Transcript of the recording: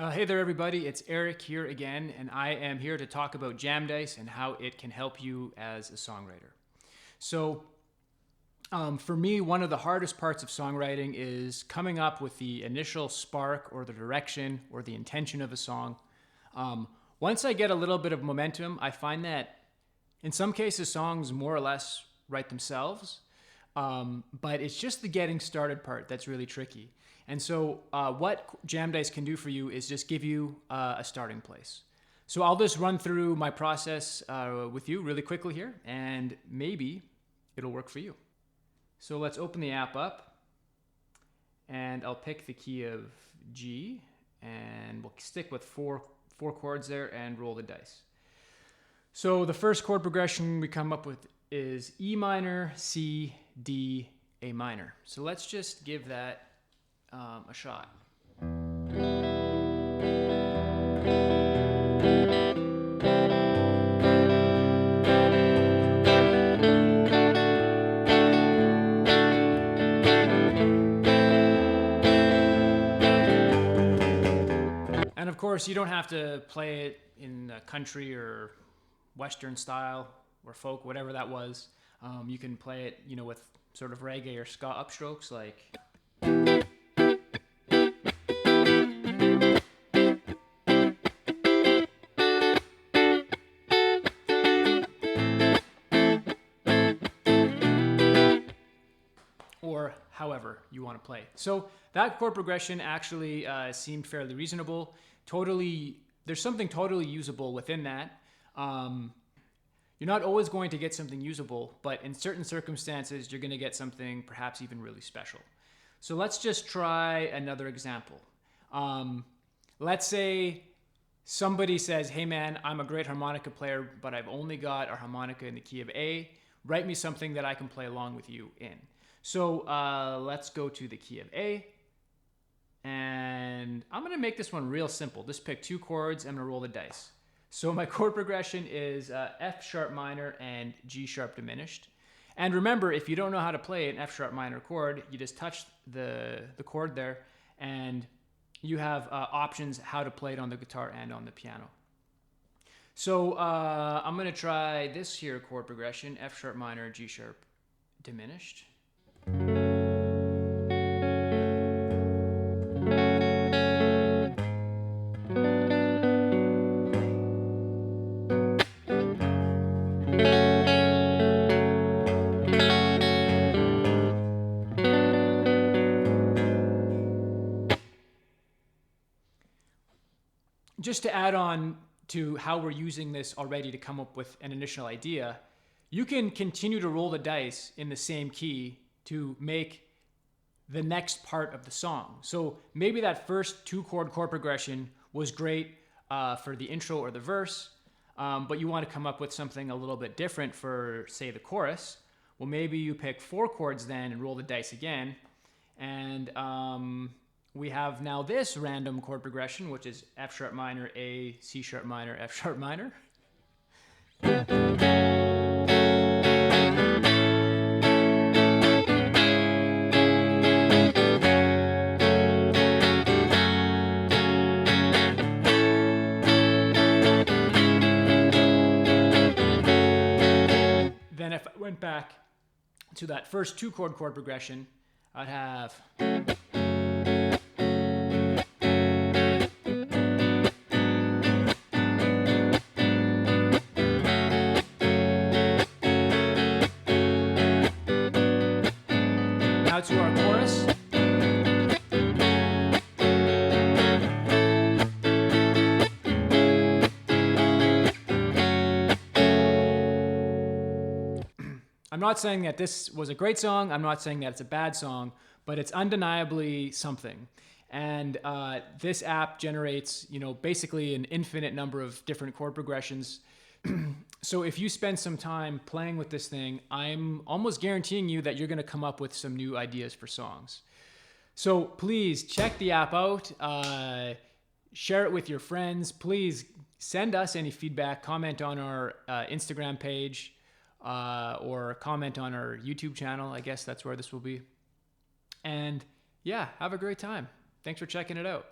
Hey there everybody, it's Eric here again, and I am here to talk about Jam Dice and how it can help you as a songwriter. So for me, one of the hardest parts of songwriting is coming up with the initial spark or the direction or the intention of a song. Once I get a little bit of momentum, I find that in some cases songs more or less write themselves, but it's just the getting started part that's really tricky. And so what Jam Dice can do for you is just give you a starting place. So I'll just run through my process with you really quickly here, and maybe it'll work for you. So let's open the app up, and I'll pick the key of G, and we'll stick with four chords there and roll the dice. So the first chord progression we come up with is E minor, C, D, A minor. So let's just give that a shot. And of course, you don't have to play it in country or Western style or folk, whatever that was. You can play it, with sort of reggae or ska upstrokes like. Or however you want to play. So that chord progression actually seemed fairly reasonable. There's something totally usable within that. You're not always going to get something usable, but in certain circumstances, you're going to get something perhaps even really special. So let's just try another example. Let's say somebody says, hey man, I'm a great harmonica player, but I've only got a harmonica in the key of A. Write me something that I can play along with you in. So let's go to the key of A, and I'm going to make this one real simple. Just pick two chords. I'm going to roll the dice. So my chord progression is F sharp minor and G sharp diminished. And remember, if you don't know how to play an F sharp minor chord, you just touch the chord there, and you have options how to play it on the guitar and on the piano. So I'm going to try this here chord progression, F sharp minor, G sharp diminished. Just to add on to how we're using this already to come up with an initial idea, you can continue to roll the dice in the same key to make the next part of the song. So maybe that first two chord progression was great for the intro or the verse, but you want to come up with something a little bit different for, say, the chorus. Well, maybe you pick four chords then and roll the dice again, and we have now this random chord progression, which is F sharp minor, A, C sharp minor, F sharp minor. Then if I went back to that first two chord progression, I'd have. Now to our chorus. I'm not saying that this was a great song. I'm not saying that it's a bad song, but it's undeniably something. And this app generates, basically an infinite number of different chord progressions. So if you spend some time playing with this thing, I'm almost guaranteeing you that you're going to come up with some new ideas for songs. So please check the app out. Share it with your friends. Please send us any feedback. Comment on our Instagram page. Or comment on our YouTube channel. I guess that's where this will be. And yeah, have a great time. Thanks for checking it out.